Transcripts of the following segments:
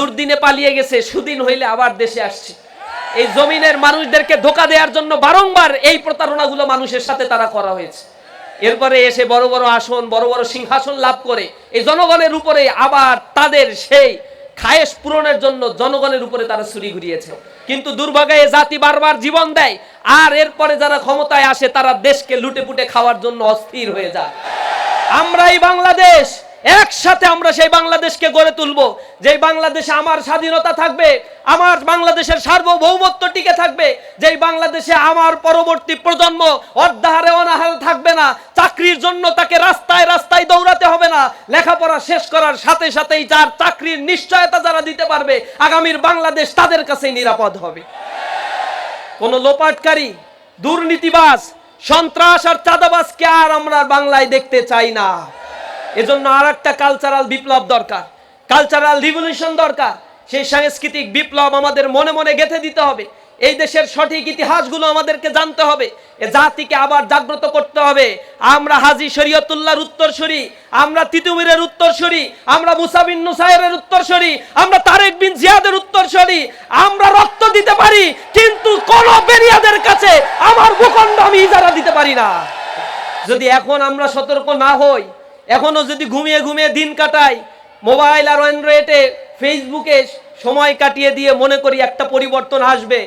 দুর্দিনে পালিয়ে গেছে, সুদিন হইলে আবার দেশে আসছে। এই জমিনের মানুষদেরকে ধোঁকা দেওয়ার জন্য বারংবার এই প্রতারণাগুলো মানুষের সাথে তারা করা হয়েছে। এরপরে এসে বড় বড় আসন, বড় বড় সিংহাসন লাভ করে এই জনগণের উপরে আবার তাদের সেই খায়েশ পূরণের জন্য জনগণের উপরে তারা ছুরি ঘুরিয়েছে। কিন্তু দুর্ভাগ্যে এ জাতি বারবার জীবন দেয়, আর এরপরে যারা ক্ষমতায় আসে তারা দেশকে লুটে পুটে খাওয়ার জন্য অস্থির হয়ে যায়। আমরা এই বাংলাদেশ, একসাথে আমরা সেই বাংলাদেশকে গড়ে তুলবো, যেই বাংলাদেশে আমার স্বাধীনতা থাকবে, আমার বাংলাদেশের সার্বভৌমত্ব টিকে থাকবে, যেই বাংলাদেশে আমার পরবর্তী প্রজন্ম অর্ধাহারে অনাহারে থাকবে না, চাকরির জন্য তাকে রাস্তায় রাস্তায় দৌড়াতে হবে না, লেখাপড়া শেষ করার সাথে সাথেই যার চাকরির নিশ্চয়তা যারা দিতে পারবে, আগামীর বাংলাদেশ তাদের কাছেই নিরাপদ হবে। কোন লোপাটকারী, দুর্নীতিবাজ, সন্ত্রাস আর চাঁদাবাজকে আর আমরা বাংলায় দেখতে চাই না। এজন্য আর একটা কালচারাল বিপ্লব দরকার, কালচারাল রিভলিউশন দরকার। সেই সাংস্কৃতিক বিপ্লব আমাদের মনে মনে গেঁথে দিতে হবে। এই দেশের সঠিক ইতিহাসগুলো আমাদেরকে জানতে হবে, এ জাতিকে আবার জাগ্রত করতে হবে। আমরা হাজী শরীয়তুল্লাহর উত্তরসূরি, আমরা তিতুমিরের উত্তরসূরি, আমরা মুসা বিন নুসাইরের উত্তরসূরি, আমরা তারেক বিন জিয়াদের উত্তরসূরি। আমরা রক্ত দিতে পারি, কিন্তু কোন বেরিয়াদের কাছে আমার ভূখণ্ড আমি ইজারা দিতে পারি না। যদি এখন আমরা সতর্ক না হই, এখনো যদি ঘুমিয়ে ঘুমিয়ে দিন কাটাই, মোবাইল আর অ্যান্ড্রয়েডে ফেসবুকে সময় কাটিয়ে দিয়ে মনে করি একটা পরিবর্তন আসবে,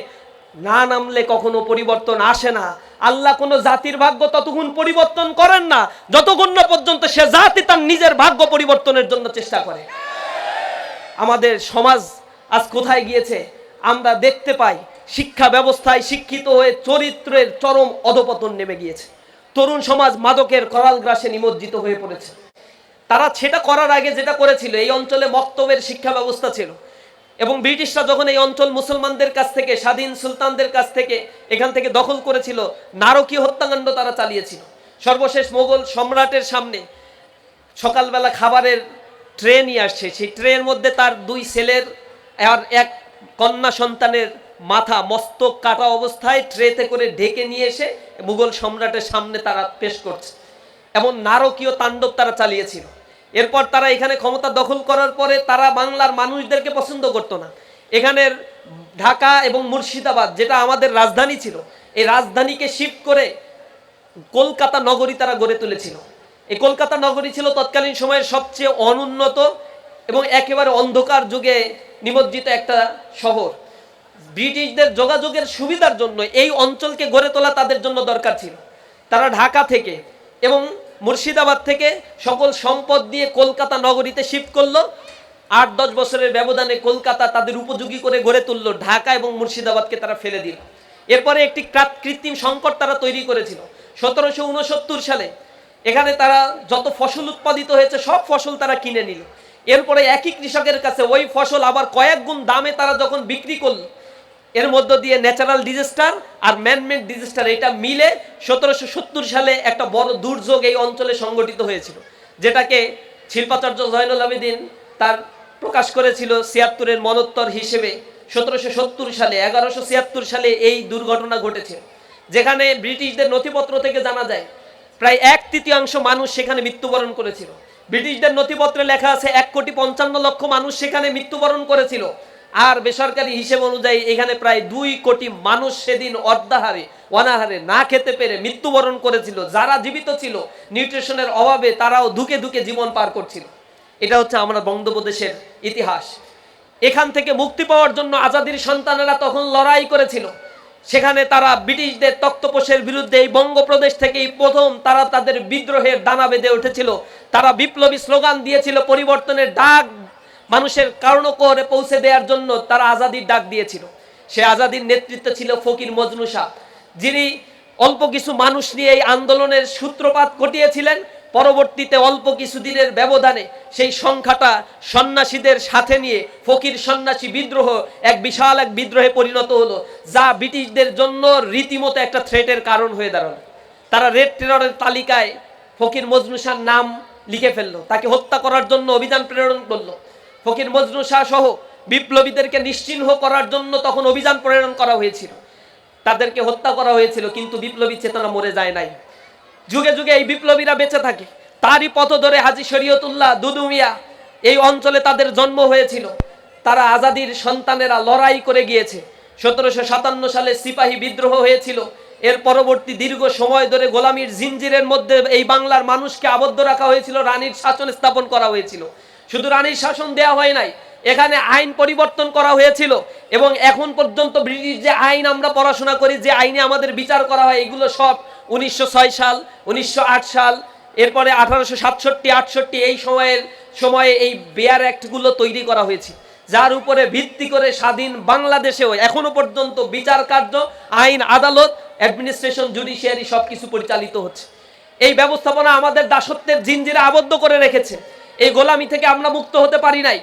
না নামলে কখনো পরিবর্তন আসে না। আল্লাহ কোনো জাতির ভাগ্য ততক্ষণ পরিবর্তন করেন না যতক্ষণ না পর্যন্ত সে জাতি তার নিজের ভাগ্য পরিবর্তনের জন্য চেষ্টা করে। আমাদের সমাজ আজ কোথায় গিয়েছে আমরা দেখতে পাই। শিক্ষা ব্যবস্থায় শিক্ষিত হয়ে চরিত্রের চরম অধপতন নেমে গিয়েছে। তরুণ সমাজ মাদকের করাল গ্রাসে নিমজ্জিত হয়ে পড়েছে। তারা সেটা করার আগে যেটা করেছিল, এই অঞ্চলে মক্তবের শিক্ষা ব্যবস্থা ছিল, এবং ব্রিটিশরা যখন এই অঞ্চল মুসলমানদের কাছ থেকে, স্বাধীন সুলতানদের কাছ থেকে এখান থেকে দখল করেছিল, নারকীয় হত্যাকাণ্ড তারা চালিয়েছিল। সর্বশেষ মোগল সম্রাটের সামনে সকালবেলা খাবারের ট্রে নিয়ে আসছে, সেই ট্রের মধ্যে তার দুই ছেলের আর এক কন্যা সন্তানের মাথা মস্তক কাটা অবস্থায় ট্রেতে করে ঢেকে নিয়ে এসে মুঘল সম্রাটের সামনে তারা পেশ করছে। এমন নারকীয় তাণ্ডব তারা চালিয়েছিল। এরপর তারা এখানে ক্ষমতা দখল করার পরে তারা বাংলার মানুষদেরকে পছন্দ করতো না। এখানের ঢাকা এবং মুর্শিদাবাদ, যেটা আমাদের রাজধানী ছিল, এই রাজধানীকে শিফট করে কলকাতা নগরী তারা গড়ে তুলেছিল। এই কলকাতা নগরী ছিল তৎকালীন সময়ের সবচেয়ে অনুন্নত এবং একেবারে অন্ধকার যুগে নিমজ্জিত একটা শহর। ব্রিটিশদের যোগাযোগের সুবিধার জন্য এই অঞ্চলকে গড়ে তোলা তাদের জন্য দরকার ছিল। তারা ঢাকা থেকে এবং মুর্শিদাবাদ থেকে সকল সম্পদ দিয়ে কলকাতা নগরীতে শিফট করলো। 8-10 বছরের ব্যবধানে কলকাতা তাদের উপযোগী করে গড়ে তুললো, ঢাকা এবং মুর্শিদাবাদকে তারা ফেলে দিল। এরপরে একটি কৃত্রিম সংকট তারা তৈরি করেছিল 1769 সালে। এখানে তারা যত ফসল উৎপাদিত হয়েছে সব ফসল তারা কিনে নিল। এরপরে একই কৃষকের কাছে ওই ফসল আবার কয়েক গুণ দামে তারা যখন বিক্রি করলো, এর মধ্য দিয়ে ন্যাচারাল ডিজাস্টার আর ম্যানমেড ডিজাস্টার এটা মিলে 1770 সালে একটা বড় দুর্যোগ এই অঞ্চলে সংগঠিত হয়েছিল, যেটাকে শিল্পাচার্য জয়নুল আবেদিন তার প্রকাশ করেছিল 76-এর মনোত্তর হিসেবে। 1770 সালে 1176 সালে এই দুর্ঘটনা ঘটেছে, যেখানে ব্রিটিশদের নথিপত্র থেকে জানা যায় প্রায় 1/3 মানুষ সেখানে মৃত্যুবরণ করেছিল। ব্রিটিশদের নথিপত্রে লেখা আছে 1,55,00,000 মানুষ সেখানে মৃত্যুবরণ করেছিল, আর বেসরকারি হিসেব অনুযায়ী এখানে প্রায় 2 কোটি মানুষ সেদিন অর্ধাহারে অনাহারে না খেতে পেরে মৃত্যুবরণ করেছিল। যারা জীবিত ছিল নিউট্রিশনের অভাবে তারাও ধুকে ধুকে জীবন পার করছিল। এটা হচ্ছে আমরা বঙ্গোপদেশের ইতিহাস। এখান থেকে মুক্তি পাওয়ার জন্য আজাদির সন্তানেরা তখন লড়াই করেছিল। সেখানে তারা ব্রিটিশদের তক্তপোষের বিরুদ্ধে এই বঙ্গপ্রদেশ থেকেই প্রথম তারা তাদের বিদ্রোহের দানা বেঁধে উঠেছিল। তারা বিপ্লবী স্লোগান দিয়েছিল, পরিবর্তনের ডাক মানুষের কারণকরে পৌঁছে দেওয়ার জন্য তারা আজাদির ডাক দিয়েছিল। সে আজাদির নেতৃত্বে ছিল ফকির মজনু শাহ, যিনি অল্প কিছু মানুষ নিয়ে এই আন্দোলনের সূত্রপাত ঘটিয়েছিলেন। পরবর্তীতে অল্প কিছুদিনের ব্যবধানে সেই সংখ্যাটা সন্ন্যাসীদের সাথে নিয়ে ফকির সন্ন্যাসী বিদ্রোহ এক বিশাল এক বিদ্রোহে পরিণত হলো, যা ব্রিটিশদের জন্য রীতিমতো একটা থ্রেটের কারণ হয়ে দাঁড়ালো। তারা রেড টেররের তালিকায় ফকির মজনু শাহর নাম লিখে ফেললো, তাকে হত্যা করার জন্য অভিযান প্রেরণ করলো। ফকির মজনু শাহ সহ বিপ্লবীদেরকে নিশ্চিহ্ন করার জন্য তখন অভিযান প্রেরণ করা হয়েছিল, তাদেরকে হত্যা করা হয়েছিল, কিন্তু বিপ্লবী চেতনা মরে যায় নাই। যুগে যুগে এই বিপ্লবীরা বেঁচে থাকে। তারই পথ ধরে হাজী শরীয়তুল্লাহ দুদু মিয়া এই অঞ্চলে তাদের জন্ম হয়েছিল। তারা আজাদির সন্তানেরা লড়াই করে গিয়েছে। 1757 সালে সিপাহী বিদ্রোহ হয়েছিল। এর পরবর্তী দীর্ঘ সময় ধরে গোলামীর জিঞ্জিরের মধ্যে এই বাংলার মানুষকে আবদ্ধ রাখা হয়েছিল, রানীর শাসন স্থাপন করা হয়েছিল। শুধু রানীর শাসন দেওয়া হয় নাই, এখানে আইন পরিবর্তন করা হয়েছিল। এবং এখন পর্যন্ত ব্রিটিশ যে আইন আমরা পড়াশোনা করি, যে আইনে আমাদের বিচার করা হয়, এগুলো সব 1906 সাল, 1908 সাল, এরপরে 1867-68 এই সময়ে এই বেয়ার অ্যাক্টগুলো তৈরি করা হয়েছে, যার উপরে ভিত্তি করে স্বাধীন বাংলাদেশেও এখনো পর্যন্ত বিচার কার্য, আইন, আদালত, অ্যাডমিনিস্ট্রেশন, জুডিশিয়ারি সবকিছু পরিচালিত হচ্ছে। এই ব্যবস্থাপনা আমাদের দাসত্বের জিঞ্জিরে আবদ্ধ করে রেখেছে। এই গোলামি থেকে আমরা মুক্ত হতে পারি নাই।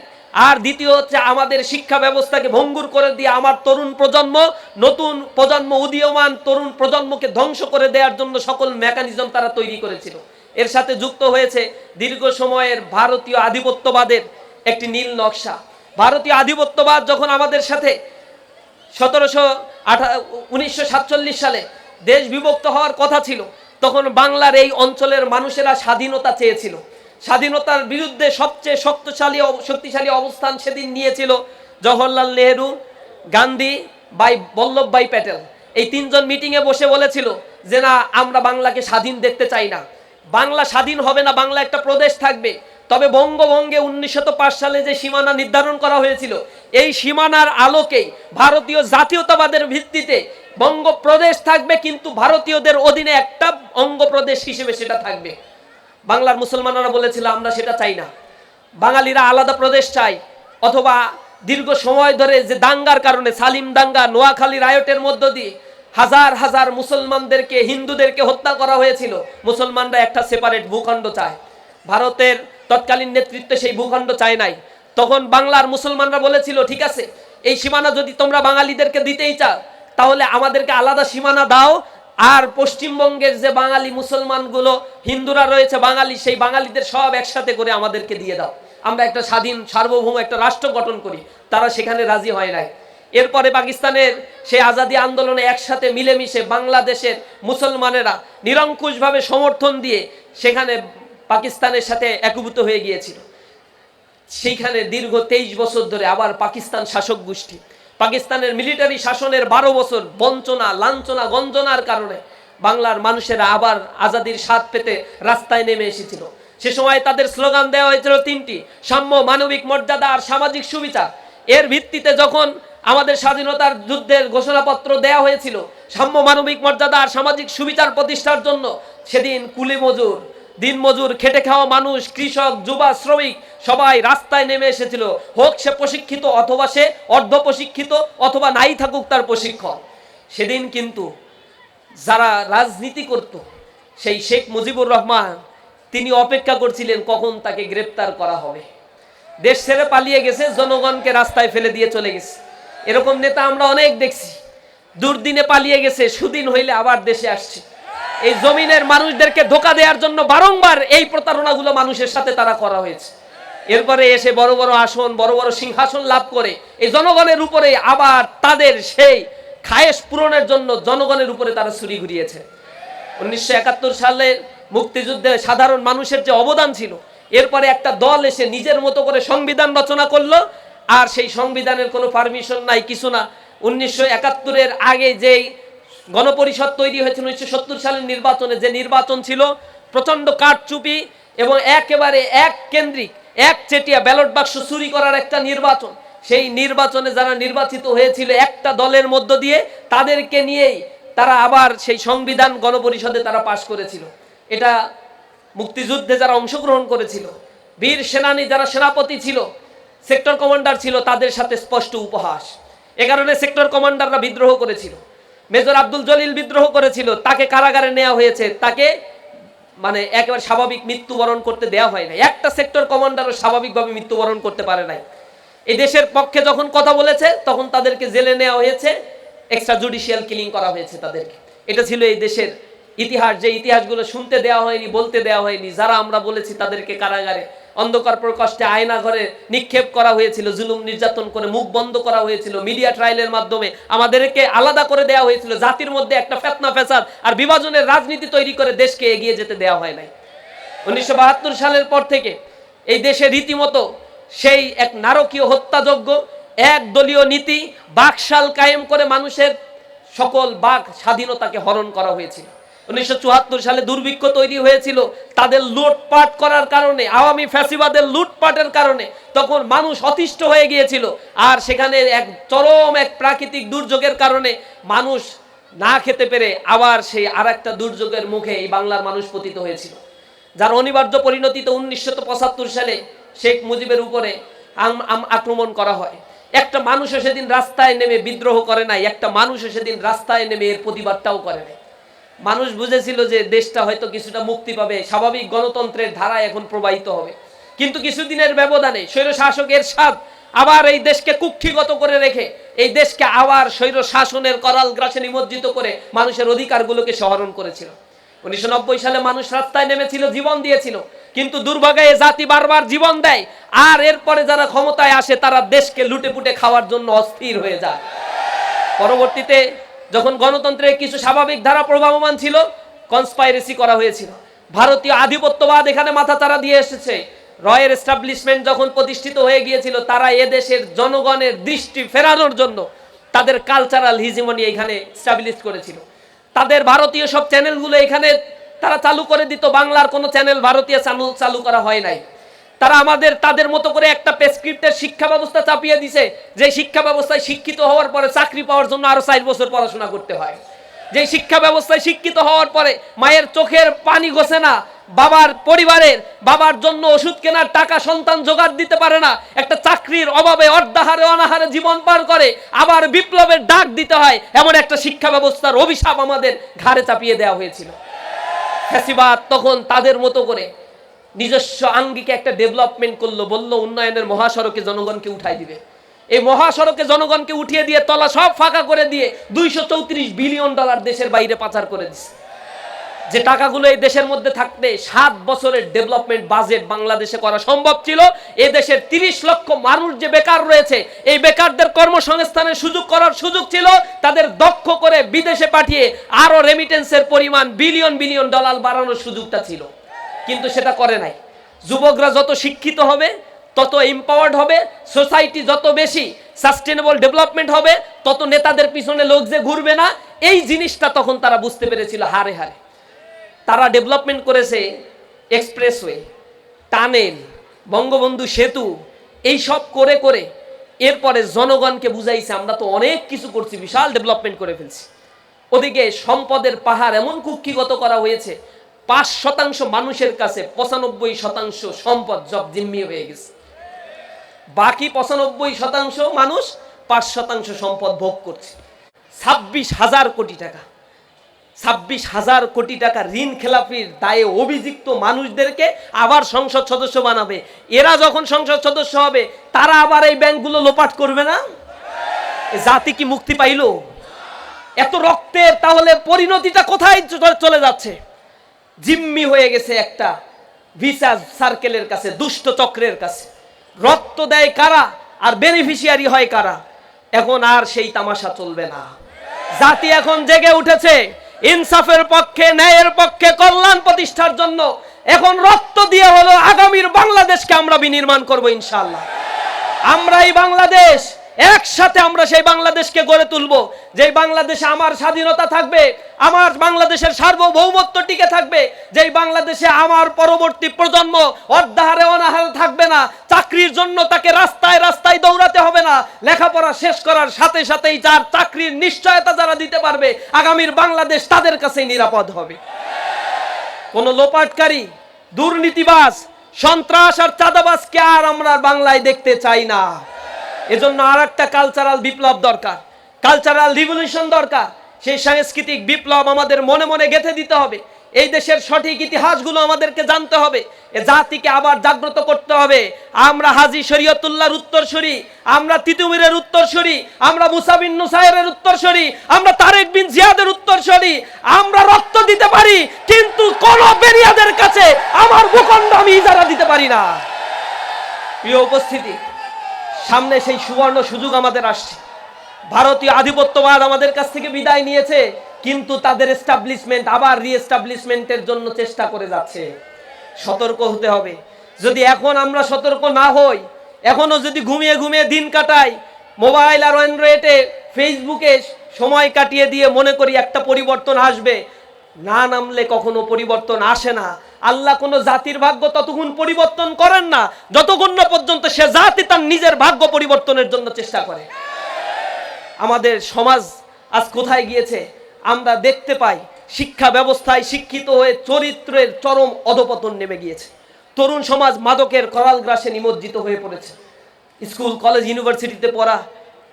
আর দ্বিতীয় হচ্ছে, আমাদের শিক্ষা ব্যবস্থাকে ভঙ্গুর করে দিয়ে আমার তরুণ প্রজন্ম, নতুন প্রজন্ম, উদীয়মান তরুণ প্রজন্মকে ধ্বংস করে দেওয়ার জন্য সকল মেকানিজম তারা তৈরি করেছিল। এর সাথে যুক্ত হয়েছে দীর্ঘ সময়ের ভারতীয় আধিপত্যবাদের একটি নীল নকশা। ভারতীয় আধিপত্যবাদ যখন আমাদের সাথে 1947 সালে দেশ বিভক্ত হওয়ার কথা ছিল, তখন বাংলার এই অঞ্চলের মানুষেরা স্বাধীনতা চেয়েছিল। স্বাধীনতার বিরুদ্ধে সবচেয়ে শক্তিশালী অবস্থান সেদিন নিয়েছিল জওহরলাল নেহেরু, গান্ধী, বল্লভভাই প্যাটেল। এই তিনজন মিটিংয়ে বসে বলেছিল যে না, আমরা বাংলাকে স্বাধীন দেখতে চাই না, বাংলা স্বাধীন হবে না, বাংলা একটা প্রদেশ থাকবে। তবে বঙ্গভঙ্গে 1905 সালে যে সীমানা নির্ধারণ করা হয়েছিল, এই সীমানার আলোকেই ভারতীয় জাতীয়তাবাদের ভিত্তিতে বঙ্গ প্রদেশ থাকবে, কিন্তু ভারতীয়দের অধীনে একটা অঙ্গপ্রদেশ হিসেবে সেটা থাকবে। বাংলার মুসলমানরা বলেছিল আমরা সেটা চাই না, বাঙালিরা আলাদা প্রদেশ চাই। অথবা দীর্ঘ সময় ধরে যে দাঙ্গার কারণে, সালিম দাঙ্গা, নোয়াখালী রায়টের মধ্য দিয়ে হাজার হাজার মুসলমানদেরকে, হিন্দুদেরকে হত্যা করা হয়েছিল। মুসলমানরা একটা সেপারেট ভূখণ্ড চায়, ভারতের তৎকালীন নেতৃত্ব সেই ভূখণ্ড চায় নাই। তখন বাংলার মুসলমানরা বলেছিল ঠিক আছে, এই সীমানা যদি তোমরা বাঙালিদেরকে দিতেই চাও, তাহলে আমাদেরকে আলাদা সীমানা দাও, আর পশ্চিমবঙ্গের যে বাঙালি মুসলমানগুলো, হিন্দুরা রয়েছে বাঙালি, সেই বাঙালিদের সব একসাথে করে আমাদেরকে দিয়ে দাও, আমরা একটা স্বাধীন সার্বভৌম একটা রাষ্ট্র গঠন করি। তারা সেখানে রাজি হয় নাই। এরপরে পাকিস্তানের সেই আজাদি আন্দোলনে একসাথে মিলেমিশে বাংলাদেশের মুসলমানেরা নিরঙ্কুশভাবে সমর্থন দিয়ে সেখানে পাকিস্তানের সাথে একীভূত হয়ে গিয়েছিল। সেইখানে দীর্ঘ 23 বছর ধরে আবার পাকিস্তান শাসক গোষ্ঠী, পাকিস্তানের মিলিটারি শাসনের 12 বছর বঞ্চনা, লাঞ্ছনা, গঞ্জনার কারণে বাংলার মানুষেরা আবার আজাদির স্বাদ পেতে রাস্তায় নেমে এসেছিল। সে সময় তাদের স্লোগান দেওয়া হয়েছিল 3টি: সাম্য, মানবিক মর্যাদা আর সামাজিক সুবিচার। এর ভিত্তিতে যখন আমাদের স্বাধীনতার যুদ্ধের ঘোষণাপত্র দেওয়া হয়েছিল সাম্য, মানবিক মর্যাদা আর সামাজিক সুবিচার প্রতিষ্ঠার জন্য, সেদিন কুলি মজুর, দিনমজুর, খেটে খাওয়া মানুষ, কৃষক, যুবা, শ্রমিক সবাই রাস্তায় নেমে এসেছিল। হোক সে প্রশিক্ষিত অথবা সে অর্ধ প্রশিক্ষিত, অথবা নাই থাকুক তার প্রশিক্ষণ। সেদিন কিন্তু যারা রাজনীতি করত, সেই শেখ মুজিবুর রহমান, তিনি অপেক্ষা করছিলেন কখন তাকে গ্রেপ্তার করা হবে। দেশ ছেড়ে পালিয়ে গেছে, জনগণকে রাস্তায় ফেলে দিয়ে চলে গেছে। এরকম নেতা আমরা অনেক দেখছি। দুর্দিনে পালিয়ে গেছে, সুদিন হইলে আবার দেশে আসছে। এই জমিনের মানুষদেরকে ধোকা দেওয়ার জন্য বারংবার এই প্রতারণাগুলো মানুষের সাথে তারা করা হয়েছে। এরপরে এসে বড় বড় আসন, বড় বড় সিংহাসন লাভ করে এই জনগণের উপরে আবার তাদের সেই খায়েশ পূরণের জন্য জনগণের উপরে তারা ছুরি ঘুরিয়েছে। 1971 সালের মুক্তিযুদ্ধে সাধারণ মানুষের যে অবদান ছিল, এরপরে একটা দল এসে নিজের মতো করে সংবিধান রচনা করলো, আর সেই সংবিধানের কোনো পারমিশন নাই, কিছু না। 1971-এর আগে যেই গণপরিষদ তৈরি হয়েছিল 1970 সালের নির্বাচনে, যে নির্বাচন ছিল প্রচন্ড কারচুপি এবং একেবারে এক কেন্দ্রিক, এক চেটিয়া ব্যালট বাক্স চুরি করার একটা নির্বাচন। সেই নির্বাচনে যারা নির্বাচিত হয়েছিল একটা দলের মধ্য দিয়ে, তাদেরকে নিয়েই তারা আবার সেই সংবিধান গণপরিষদে তারা পাশ করেছিল। এটা মুক্তিযুদ্ধে যারা অংশগ্রহণ করেছিল, বীর সেনানী যারা সেনাপতি ছিল, সেক্টর কমান্ডার ছিল, তাদের সাথে স্পষ্ট উপহাস। এ কারণে সেক্টর কমান্ডাররা বিদ্রোহ করেছিল। মেজর আব্দুল জলিল বিদ্রোহ করেছিল, তাকে কারাগারে নেওয়া হয়েছে, তাকে মানে একেবারে স্বাভাবিক মৃত্যুবরণ করতে দেওয়া হয় না। একটা সেক্টর কমান্ডারও স্বাভাবিকভাবে মৃত্যুবরণ করতে পারে নাই। এই দেশের পক্ষে যখন কথা বলেছে তখন তাদেরকে জেলে নেওয়া হয়েছে, এক্সট্রা জুডিশিয়াল কিলিং করা হয়েছে তাদেরকে। এটা ছিল এই দেশের ইতিহাস, যে ইতিহাসগুলো শুনতে দেওয়া হয়নি, বলতে দেওয়া হয়নি। যারা আমরা বলেছি তাদেরকে কারাগারে, অন্ধকার প্রকোষ্ঠে, আয়না ঘরে নিক্ষেপ করা হয়েছিল, জুলুম নির্যাতন করে মুখ বন্ধ করা হয়েছিল, মিডিয়া ট্রায়ালের মাধ্যমে আমাদেরকে আলাদা করে দেওয়া হয়েছিল। জাতির মধ্যে একটা ফেতনা ফ্যাসাদ আর বিভাজনের রাজনীতি তৈরি করে দেশকে এগিয়ে যেতে দেওয়া হয় নাই। 1972 সালের পর থেকে এই দেশে রীতিমতো সেই এক নারকীয় হত্যাযজ্ঞ একদলীয় নীতি, বাকশাল কায়েম করে মানুষের সকল বাক স্বাধীনতাকে হরণ করা হয়েছিল। 1974 সালে দুর্ভিক্ষ তৈরি হয়েছিল তাদের লুটপাট করার কারণে, আওয়ামী ফ্যাসিবাদের লুটপাটের কারণে। তখন মানুষ অতিষ্ঠ হয়ে গিয়েছিল, আর সেখানে এক চরম এক প্রাকৃতিক দুর্যোগের কারণে মানুষ না খেতে পেরে আবার সেই আর একটা দুর্যোগের মুখে এই বাংলার মানুষ পতিত হয়েছিল, যার অনিবার্য পরিণতিতে 1975 সালে শেখ মুজিবের উপরে আক্রমণ করা হয়। একটা মানুষও সেদিন রাস্তায় নেমে বিদ্রোহ করে নাই, একটা মানুষও সেদিন রাস্তায় নেমে এর প্রতিবাদটাও করে নাই। মানুষ বুঝেছিল যে দেশটা হয়তো কিছুটা মুক্তি পাবে, স্বাভাবিক গণতন্ত্রের ধারা এখন প্রবাহিত হবে। কিন্তু কিছুদিনের ব্যবধানে স্বৈর শাসক এরশাদ আবার এই দেশকে কুক্ষিগত করে রেখে এই দেশকে আবার স্বৈর শাসনের করাল গ্রাসে নিমজ্জিত করে মানুষের অধিকারগুলোকে সহরণ করেছিল। 1990 সালে মানুষ রাস্তায় নেমেছিল, জীবন দিয়েছিল, কিন্তু দুর্ভাগ্যে জাতি বারবার জীবন দেয়, আর এরপরে যারা ক্ষমতায় আসে তারা দেশকে লুটে পুটে খাওয়ার জন্য অস্থির হয়ে যায়। পরবর্তীতে যখন গণতন্ত্রের কিছু স্বাভাবিক ধারা প্রবাহমান ছিল, কনস্পাইরেসি করা হয়েছিল। ভারতীয় আধিপত্যবাদ এখানে মাথাচাড়া দিয়ে এসেছে। রয়ের এস্টাবলিশমেন্ট যখন প্রতিষ্ঠিত হয়ে গিয়েছিল, তারা এদেশের জনগণের দৃষ্টি ফেরানোর জন্য তাদের কালচারাল হিজিমনি এখানে স্টাবলিশ করেছিল। তাদের ভারতীয় সব চ্যানেলগুলো এখানে তারা চালু করে দিত, বাংলার কোনো চ্যানেল ভারতীয় চালু করা হয় নাই। তারা তাদের মতো করে একটা প্রেসক্রিপ্টের শিক্ষা ব্যবস্থা চাপিয়ে দিছে, যে শিক্ষা ব্যবস্থায় শিক্ষিত হওয়ার পরে চাকরি পাওয়ার জন্য আরো 4 বছর পড়াশোনা করতে হয়। যে শিক্ষা ব্যবস্থায় শিক্ষিত হওয়ার পরে মায়ের চোখের পানি ঘষে না, বাবার জন্য ওষুধ কেনার টাকা সন্তান জোগাড় দিতে পারে না, একটা চাকরির অভাবে অর্ধাহারে অনাহারে জীবন পার করে, আবার বিপ্লবের ডাক দিতে হয়, এমন একটা শিক্ষা ব্যবস্থার অভিশাপ আমাদের ঘাড়ে চাপিয়ে দেওয়া হয়েছিল। ফ্যাসিবাদ তখন তাদের মতো করে নিজস্ব আঙ্গিকে একটা ডেভেলপমেন্ট করলো, বললো উন্নয়নের মহাসড়কে জনগণকে উঠাই দিবে। এই মহাসড়কে জনগণকে উঠিয়ে দিয়ে তলা সব ফাঁকা করে দিয়ে $234 বিলিয়ন দেশের বাইরে পাচার করে দিচ্ছে। যে টাকাগুলো এই দেশের মধ্যে থাকতে 7 বছরের ডেভেলপমেন্ট বাজেট বাংলাদেশে করা সম্ভব ছিল। এই দেশের 30 লক্ষ মানুষ যে বেকার রয়েছে, এই বেকারদের কর্মসংস্থানের সুযোগ করার সুযোগ ছিল, তাদের দক্ষ করে বিদেশে পাঠিয়ে আরো রেমিটেন্সের পরিমাণ বিলিয়ন ডলার বাড়ানোর সুযোগটা ছিল, কিন্তু সেটা করে নাই। যুবকরা যত শিক্ষিত হবে তত এম্পাওয়ার্ড হবে, সোসাইটি যত বেশি সাস্টেনেবল ডেভেলপমেন্ট হবে, তত নেতাদের পিছনে লোক যে ঘুরবে না, এই জিনিসটা তখন তারা বুঝতে পেরেছিল হারে হারে। তারা ডেভেলপমেন্ট করেছে এক্সপ্রেসওয়ে, টানেল, বঙ্গবন্ধু সেতু, এই সব করে করে এরপরে জনগণকে বুঝাইছে আমরা তো অনেক কিছু করছি, বিশাল ডেভেলপমেন্ট করে ফেলছি। ওদিকে সম্পদের পাহাড় এমন কুক্ষিগত করা হয়েছে, 5% মানুষের কাছে 95% সম্পদ জব জিম্মি হয়ে গেছে। বাকি 95% মানুষ 5% সম্পদ ভোগ করছে। 26,000 কোটি টাকা, 26,000 কোটি টাকা ঋণ খেলাপির দায়ে অভিযুক্ত মানুষদেরকে আবার সংসদ সদস্য বানাবে। এরা যখন সংসদ সদস্য হবে তারা আবার এই ব্যাংকগুলো লোপাট করবে না? জাতি কি মুক্তি পাইল? এত রক্তের তাহলে পরিণতিটা কোথায় চলে যাচ্ছে? জিম্মি হয়ে গেছে একটা ভিসাজ সার্কেলের কাছে, দুষ্ট চক্রের কাছে। রক্ত দেয় কারা আর বেনিফিশিয়ারি হয় কারা? এখন আর সেই তামাশা চলবে না। জাতি এখন জেগে উঠেছে ইনসাফের পক্ষে, ন্যায়ের পক্ষে, কল্যাণ প্রতিষ্ঠার জন্য। এখন রক্ত দিয়ে হলো আগামীর বাংলাদেশকে আমরা বিনির্মাণ করব ইনশাআল্লাহ। আমরা এই বাংলাদেশ একসাথে আমরা সেই বাংলাদেশকে গড়ে তুলব, যেই বাংলাদেশে আমার স্বাধীনতা থাকবে, আমার বাংলাদেশের সার্বভৌমত্ব টিকে থাকবে, যেই বাংলাদেশে আমার পরবর্তী প্রজন্ম অর্ধাহারে অনাহারে থাকবে না, চাকরির জন্য তাকে রাস্তায় রাস্তায় দৌড়াতে হবে না, লেখাপড়া শেষ করার সাথে সাথেই যার চাকরির নিশ্চয়তা যারা দিতে পারবে, আগামীর বাংলাদেশ তাদের কাছেই নিরাপদ হবে। কোন লোপাটকারী, দুর্নীতিবাজ, সন্ত্রাস আর চাঁদাবাজকে আর আমরা বাংলায় দেখতে চাই না। এজন্য আর একটা কালচারাল বিপ্লব দরকার, কালচারাল রিভলিউশন দরকার। সেই সাংস্কৃতিক বিপ্লব আমাদের মনে মনে গেঁথে দিতে হবে। এই দেশের সঠিক ইতিহাসগুলো আমাদেরকে জানতে হবে, এ জাতিকে আবার জাগ্রত করতে হবে। আমরা হাজী শরীয়তুল্লাহর উত্তরসূরি, আমরা তিতুমিরের উত্তরসূরি, আমরা মুসা বিন নুসাইরের উত্তরসূরি, আমরা তারেক বিন জিয়াদের উত্তরসূরি। আমরা রক্ত দিতে পারি, কিন্তু কোন বেরিয়াদের কাছে আমার ভূখণ্ড আমি ইজারা দিতে পারি না। প্রিয় উপস্থিতি, সামনে সেই সুবর্ণ সুযোগ আমাদের আসছে। ভারতীয় আধিপত্যবাদ আমাদের কাছ থেকে বিদায় নিয়েছে, কিন্তু তাদের এস্টাবলিশমেন্ট আবার রিএস্টাবলিশমেন্টের জন্য চেষ্টা করে যাচ্ছে। সতর্ক হতে হবে। যদি এখন আমরা সতর্ক না হই, এখনো যদি ঘুমিয়ে ঘুমিয়ে দিন কাটাই, মোবাইল আর অ্যান্ড্রয়েডে ফেসবুকে সময় কাটিয়ে দিয়ে মনে করি একটা পরিবর্তন আসবে, না নামলে কখনো পরিবর্তন আসে না। আল্লাহ কোনো জাতির ভাগ্য ততক্ষণ পরিবর্তন করেন না যতক্ষণ না পর্যন্ত সে জাতি তার নিজের ভাগ্য পরিবর্তনের জন্য চেষ্টা করে। আমাদের সমাজ আজ কোথায় গিয়েছে আমরা দেখতে পাই। শিক্ষা ব্যবস্থায় শিক্ষিত হয়ে চরিত্রের চরম অধপতন নেমে গিয়েছে। তরুণ সমাজ মাদকের করাল গ্রাসে নিমজ্জিত হয়ে পড়েছে। স্কুল কলেজ ইউনিভার্সিটিতে পড়া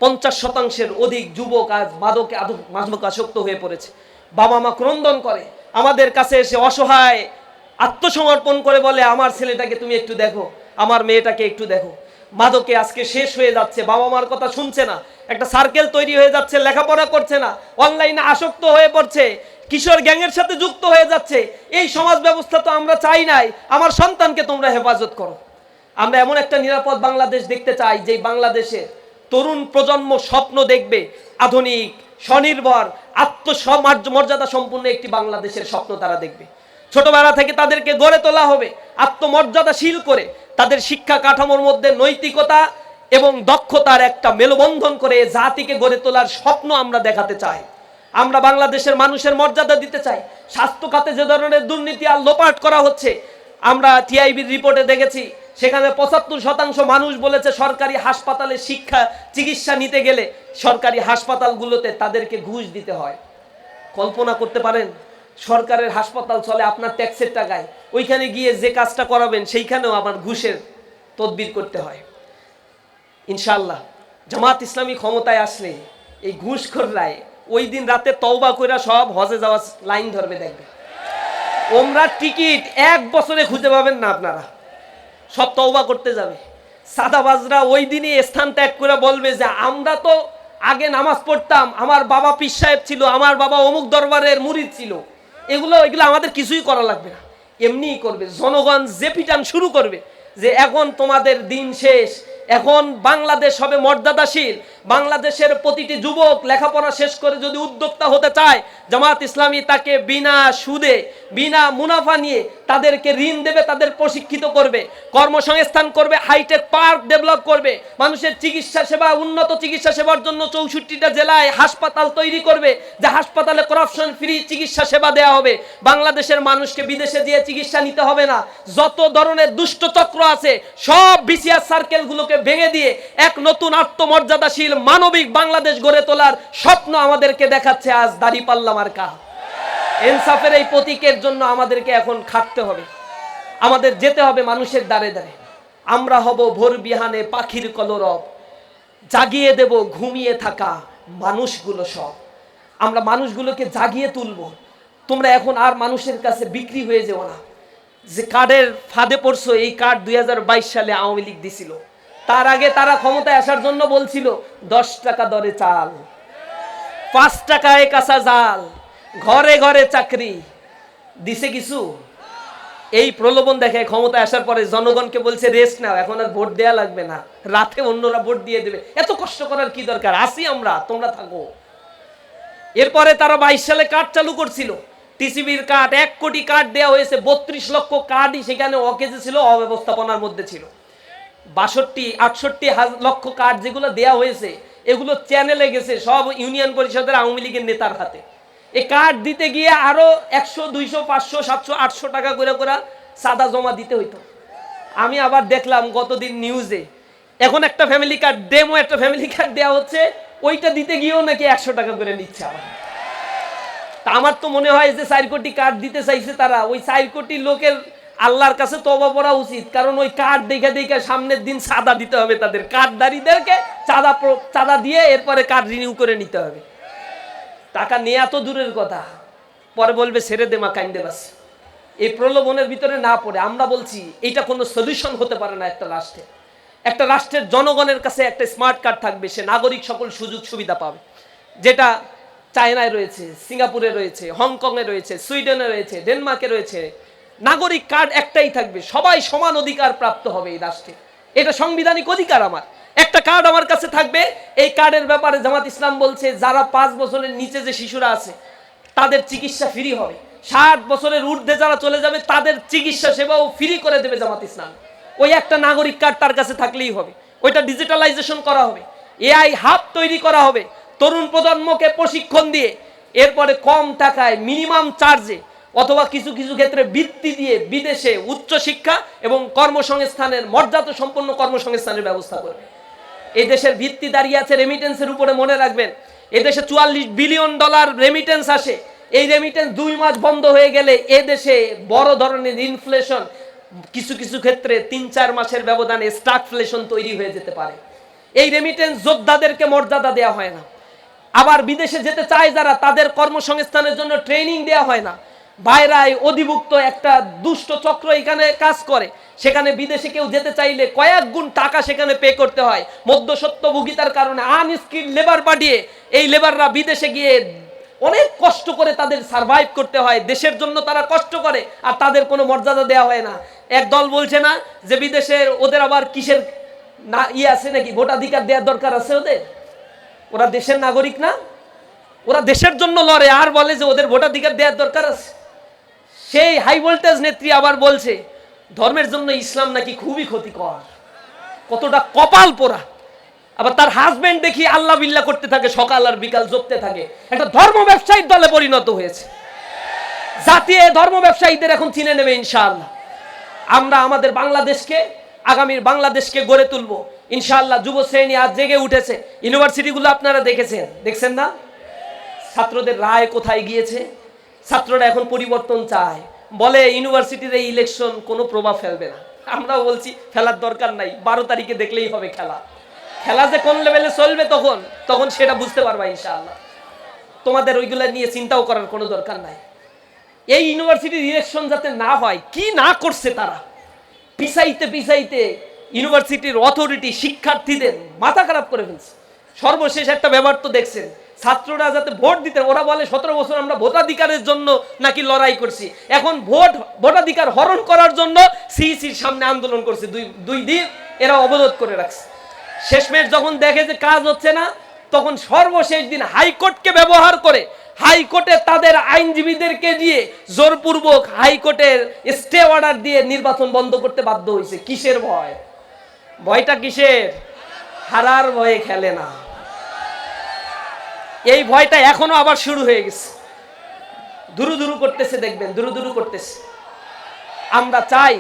50% অধিক যুবক আজ মাদক আসক্ত হয়ে পড়েছে। বাবা মা ক্রন্দন করে, আমাদের কাছে এসে অসহায় আত্মসমর্পণ করে বলে, আমার ছেলেটাকে তুমি একটু দেখো, আমার মেয়েটাকে একটু দেখো। মাদকে আজকে শেষ হয়ে যাচ্ছে, বাবা মার কথা শুনছে না, একটা সার্কেল তৈরি হয়ে যাচ্ছে, লেখাপড়া করছে না, অনলাইনে আসক্ত হয়ে পড়ছে, কিশোর গ্যাংয়ের সাথে যুক্ত হয়ে যাচ্ছে। এই সমাজ ব্যবস্থা তো আমরা চাই নাই। আমার সন্তানকে তোমরা হেফাজত করো। আমরা এমন একটা নিরাপদ বাংলাদেশ দেখতে চাই যে বাংলাদেশে তরুণ প্রজন্ম স্বপ্ন দেখবে আধুনিক, স্বনির্ভর, আত্মমর্যাদা সম্পূর্ণ একটি বাংলাদেশের স্বপ্ন তারা দেখবে। ছোটবেলা থেকে তাদেরকে গড়ে তোলা হবে আত্মমর্যাদাশীল করে, তাদের শিক্ষা কাঠামোর মধ্যে নৈতিকতা এবং দক্ষতার একটা মেলবন্ধন করে জাতিকে গড়ে তোলার স্বপ্ন আমরা দেখাতে চাই। আমরা বাংলাদেশের মানুষের মর্যাদা দিতে চাই। স্বাস্থ্য খাতে যে ধরনের দুর্নীতি আর লোপাট করা হচ্ছে, আমরা টিআইবির রিপোর্টে দেখেছি, সেখানে 75% মানুষ বলেছে সরকারি হাসপাতালে চিকিৎসা নিতে গেলে সরকারি হাসপাতালগুলোতে তাদেরকে ঘুষ দিতে হয়। কল্পনা করতে পারেন, সরকারের হাসপাতাল চলে আপনার ট্যাক্সের টাকায়, ওইখানে গিয়ে যে কাজটা করাবেন সেইখানেও আমার ঘুষের তদবির করতে হয়। ইনশাআল্লাহ জামাত ইসলামী ক্ষমতায় আসলে এই ঘুষখোররায় ওই দিন রাতে তওবা কইরা সব হজে যাওয়ার লাইন ধরবে। দেখবে ওমরার টিকিট 1 বছরে খুঁজে পাবেন না, আপনারা সব তওবা করতে যাবে। সাদাবাজরা ওই দিনই স্থান ত্যাগ করে বলবে যে আমরা তো আগে নামাজ পড়তাম, আমার বাবা পীর সাহেব ছিল, আমার বাবা অমুক দরবারের মুরিদ ছিল, এগুলো আমাদের কিছুই করা লাগবে না। এমনিই করবে। জনগণ যে পিটান শুরু করবে যে এখন তোমাদের দিন শেষ, এখন বাংলাদেশ হবে মর্যাদাশীল। বাংলাদেশের প্রতিটি যুবক লেখাপড়া শেষ করে যদি উদ্যোক্তা হতে চায়, জামাত ইসলামী তাকে বিনা সুদে, বিনা মুনাফা নিয়ে তাদেরকে ঋণ দেবে, তাদের প্রশিক্ষিত করবে, কর্মসংস্থান করবে, হাইটেক পার্ক ডেভেলপ করবে, মানুষের চিকিৎসা সেবা, উন্নত চিকিৎসা সেবার জন্য 64টা জেলায় হাসপাতাল তৈরি করবে, যে হাসপাতালে করাপশন ফ্রি চিকিৎসা সেবা দেওয়া হবে। বাংলাদেশের মানুষকে বিদেশে গিয়ে চিকিৎসা নিতে হবে না। যত ধরনের দুষ্ট চক্র আছে সব বিসিআর সার্কেলগুলোকে ভেঙে দিয়ে এক নতুন আত্মমর্যাদাশীল মানবিক বাংলাদেশ গড়ে তোলার স্বপ্ন আমাদেরকে দেখাচ্ছে আজ দাঁড়িপাল্লা মার্কা। ইনসাফের এই প্রতীকের জন্য আমাদেরকে এখন খাটতে হবে, আমাদের যেতে হবে মানুষের দ্বারে দ্বারে। আমরা হব ভোর বিহানে পাখির কলরব, জাগিয়ে দেব ঘুমিয়ে থাকা মানুষগুলো সব। আমরা মানুষগুলোকে জাগিয়ে তুলব। তোমরা এখন আর মানুষের কাছে বিক্রি হয়ে যেও না। যে কার্ডের ফাঁদে পড়ছো, এই কার্ড 2022 সালে আওয়ামী লীগ দিছিল। তার আগে তারা ক্ষমতায় আসার জন্য বলছিল 10 টাকা দরে চাল, 5 টাকায় কাঁচা জাল, ঘরে ঘরে চাকরি। দিছে কিছু? এই প্রলোভন দেখে ক্ষমতায় আসার পরে জনগণকে বলছে রেস্ট নাও, এখন আর ভোট দেয়া লাগবে না, রাতে অন্যরা ভোট দিয়ে দেবে, এত কষ্ট করার কি দরকার, আসি আমরা, তোমরা থাকো। এরপরে তারা 22 সালে কার্ড চালু করছিল, টিসিবির কার্ড, 1 কোটি কার্ড দেওয়া হয়েছে। 32 লক্ষ কার্ডই সেখানে অকেজে ছিল, অব্যবস্থাপনার মধ্যে ছিল। 62-68 লক্ষ কার্ড যেগুলো দেওয়া হয়েছে এগুলো চ্যানেলে গেছে সব ইউনিয়ন পরিষদের আওয়ামী লীগের নেতার হাতে। এই কার্ড দিতে গিয়ে আরো 100, 200, 500, 700, 800 টাকা করে চাঁদা জমা দিতে হইতো। আমি আবার দেখলাম গতদিন নিউজে এখন একটা ফ্যামিলি কার্ড, ডেমো একটা ফ্যামিলি কার্ড দেওয়া হচ্ছে, ওইটা দিতে গিয়েও নাকি 100 টাকা করে নিচ্ছে আবার। তা আমার তো মনে হয় যে 4 কোটি কার্ড দিতে চাইছে তারা, ওই 4 কোটি লোকের আল্লাহর কাছে তওবা করা উচিত। কারণ ওই কার্ড দেখে দেখে সামনের দিন চাঁদা দিতে হবে, তাদের কার্ডদারিদেরকে চাঁদা দিয়ে এরপরে কার্ড রিনিউ করে নিতে হবে। টাকা নেওয়া তো দূরের কথা, পরে বলবে ছেড়ে দে মা কাইন্দে বাস। এই প্রলোভনের ভিতরে না পড়ে আমরা বলছি এটা কোনো সলিউশন হতে পারে না। একটা রাষ্ট্রের জনগণের কাছে একটা স্মার্ট কার্ড থাকবে, সে নাগরিক সকল সুযোগ সুবিধা পাবে, যেটা চায়নায় রয়েছে, সিঙ্গাপুরে রয়েছে, হংকংয়ে রয়েছে, সুইডেনে রয়েছে, ডেনমার্কে রয়েছে। নাগরিক কার্ড একটাই থাকবে, সবাই সমান অধিকার প্রাপ্ত হবে এই রাষ্ট্রে। এটা সাংবিধানিক অধিকার। আমার একটা কার্ড আমার কাছে থাকবে। এই কার্ডের ব্যাপারে জামাত ইসলাম বলছে যারা 5 বছরের নিচে যে শিশুরা আছে তাদের চিকিৎসা ফ্রি হবে, 60 বছরের ঊর্ধ্বে যারা চলে যাবে তাদের চিকিৎসা সেবাও ফ্রি করে দেবে জামাত ইসলাম। ওই একটা নাগরিক কার্ড তার কাছে থাকলেই হবে, ওইটা ডিজিটালাইজেশন করা হবে। এআই হাব তৈরি করা হবে তরুণ প্রজন্মকে প্রশিক্ষণ দিয়ে, এরপরে কম টাকায় মিনিমাম চার্জে অথবা কিছু কিছু ক্ষেত্রে বৃত্তি দিয়ে বিদেশে উচ্চ শিক্ষা এবং কর্মসংস্থানের মর্যাদা সম্পন্ন কর্মসংস্থানের ব্যবস্থা করবে। এই দেশের ভিত্তি দাঁড়িয়ে আছে রেমিটেন্সের উপরে। মনে রাখবেন, এদেশে $44 বিলিয়ন রেমিটেন্স আসে। এই রেমিটেন্স 2 মাস বন্ধ হয়ে গেলে এদেশে বড় ধরনের ইনফ্লেশন, কিছু কিছু ক্ষেত্রে 3-4 মাসের ব্যবধানে স্টাগফ্লেশন তৈরি হয়ে যেতে পারে। এই রেমিটেন্স যোদ্ধাদেরকে মর্যাদা দেওয়া হয় না। আবার বিদেশে যেতে চায় যারা, তাদের কর্মসংস্থানের জন্য ট্রেনিং দেওয়া হয় না। বাইরায় অধিভুক্ত একটা দুষ্ট চক্র এখানে কাজ করে। সেখানে বিদেশে কেউ যেতে চাইলে কয়েক গুণ টাকা সেখানে পে করতে হয়। মধ্যস্বত্বভোগিতার কারণে আনস্কিল লেবার পাঠিয়ে এই লেবাররা বিদেশে গিয়ে অনেক কষ্ট করে তাদের সার্ভাইভ করতে হয়। দেশের জন্য তারা কষ্ট করে, আর তাদের কোনো মর্যাদা দেওয়া হয় না। এক দল বলছে না যে বিদেশের ওদের আবার কিসের না আছে নাকি, ভোটাধিকার দেওয়ার দরকার আছে ওদের? ওরা দেশের নাগরিক না? ওরা দেশের জন্য লড়ে, আর বলে যে ওদের ভোটাধিকার দেওয়ার দরকার আছে। সেই হাই ভোল্টেজ নেত্রী আবার বলছে ধর্মের জন্য ইসলাম নাকি খুবই ক্ষতিকর। কতটা কপাল পোড়া! আবার তার হাজবেন্ড দেখি আল্লাহ বিল্লাহ করতে থাকে, সকাল আর বিকাল জপতে থাকে। একটা ধর্ম ব্যবসায়ীর দলে পরিণত হয়েছে। জাতি ধর্ম ব্যবসায়ীদের এখন চিনে নেবে ইনশাআল্লাহ। আমরা আমাদের বাংলাদেশকে, আগামীর বাংলাদেশকে গড়ে তুলবো ইনশাআল্লাহ। যুব শ্রেণী আজ জেগে উঠেছে। ইউনিভার্সিটিগুলো আপনারা দেখছেন না? ছাত্রদের রায় কোথায় গিয়েছে? ছাত্ররা এখন পরিবর্তন চায়, বলে ইউনিভার্সিটির এই ইলেকশন কোনো প্রভাব ফেলবে না। আমরাও বলছি ফেলার দরকার নাই, 12 তারিখে দেখলেই হবে খেলা। খেলা যে কোন লেভেলে চলবে তখন সেটা বুঝতে পারবা ইনশাআল্লাহ। তোমাদের ওইগুলো নিয়ে চিন্তাও করার কোনো দরকার নাই। এই ইউনিভার্সিটির ইলেকশন যাতে না হয়, কি না করছে তারা, পিছাইতে ইউনিভার্সিটির অথরিটি শিক্ষার্থীদের মাথা খারাপ করে ফেলছে। সর্বশেষ একটা ব্যাপার তো দেখছেন, ছাত্ররা যাতে ভোট দিতে, ওরা বলে 17 বছর আমরা ভোটাধিকারের জন্য নাকি লড়াই করছি, এখন ভোটাধিকার হরণ করার জন্য সিইসির সামনে আন্দোলন করছে। দুই দিন এরা অবরোধ করে রাখছে। শেষমেশ যখন দেখে যে কাজ হচ্ছে না, তখন সর্বশেষ দিন হাইকোর্টকে ব্যবহার করে হাইকোর্টে তাদের আইনজীবীদেরকে দিয়ে জোরপূর্বক হাইকোর্টের স্টে অর্ডার দিয়ে নির্বাচন বন্ধ করতে বাধ্য হয়েছে। কিসের ভয়? ভয়টা কিসের? হারার ভয়ে খেলে না। এই ভয়টা এখনো আবার শুরু হয়ে গেছে। দুরু করতেছে, দেখবেন দুরু করতেছে। আমরা চাই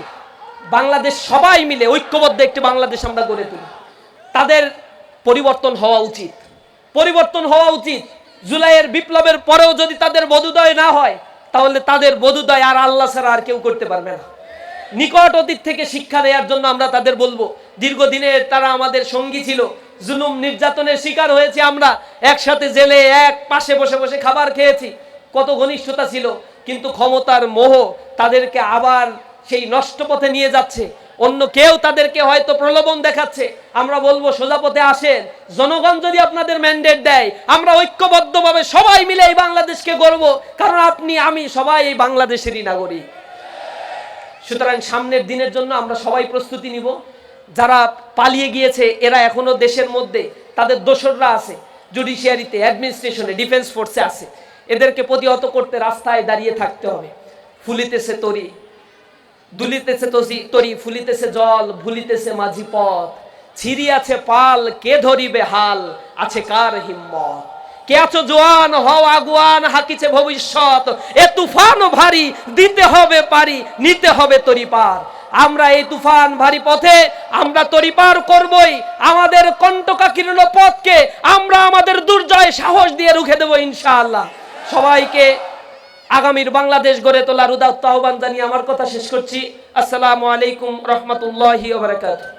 বাংলাদেশ সবাই মিলে ঐক্যবদ্ধ একটি বাংলাদেশ আমরা গড়ে তুলি। তাদের পরিবর্তন হওয়া উচিত। জুলাইয়ের বিপ্লবের পরেও যদি তাদের বোধোদয় না হয়, তাহলে তাদের বোধোদয় আর আল্লাহ ছাড়া আর কেউ করতে পারবে না। নিকট অতীত থেকে শিক্ষা নেওয়ার জন্য আমরা তাদের বলবো, দীর্ঘদিনের তারা আমাদের সঙ্গী ছিল, জুলুম নির্যাতনের শিকার হয়েছে। আমরা একসাথে জেলে এক পাশে বসে বসে খাবার খেয়েছি, কত ঘনিষ্ঠতা ছিল। কিন্তু ক্ষমতার মোহ তাদেরকে আবার সেই নষ্ট পথে নিয়ে যাচ্ছে। অন্য কেউ তাদেরকে হয়তো প্রলোভন দেখাচ্ছে। আমরা বলবো সোজা পথে আসেন। জনগণ যদি আপনাদের ম্যান্ডেট দেয়, আমরা ঐক্যবদ্ধভাবে সবাই মিলে এই বাংলাদেশকে গড়ব, কারণ আপনি আমি সবাই এই বাংলাদেশেরই নাগরিক। সুতরাং সামনের দিনের জন্য আমরা সবাই প্রস্তুতি নিব। যারা পালিয়ে গিয়েছে এরা এখনো দেশের মধ্যে, তাদের দোসররা আছে, জুডিশিয়ারিতে, অ্যাডমিনিস্ট্রেশনে, ডিফেন্স ফোর্সে আছে। এদেরকে প্রতিহত করতে রাস্তায় দাঁড়িয়ে থাকতে হবে। ফুলিতেছে তরি, দুলিতেছে তরি, ফুলিতেছে জল, ভুলিতেছে মাঝি পথ, ছিড়িয়াছে পাল, কে ধরিবে হাল, আছে কার হিম্মত। কে আছো জোয়ান, হও আগুয়ান, হাকিছে ভবিষ্যৎ, এ তুফান ভারী, দিতে হবে পারি, নিতে হবে তরি পার। আমরা এই তুফান ভারী পথে আমরা তরি পার করবই। আমাদের কণ্টকাকীর্ণ পথকে আমরা আমাদের দুর্জয় সাহস দিয়ে রুখে দেব ইনশাআল্লাহ। সবাইকে আগামীর বাংলাদেশ গড়ে তোলার উদাত্ত আহ্বান জানিয়ে আমার কথা শেষ করছি। আসসালামু আলাইকুম রহমতুল্লাহি ওয়া বারাকাতুহু।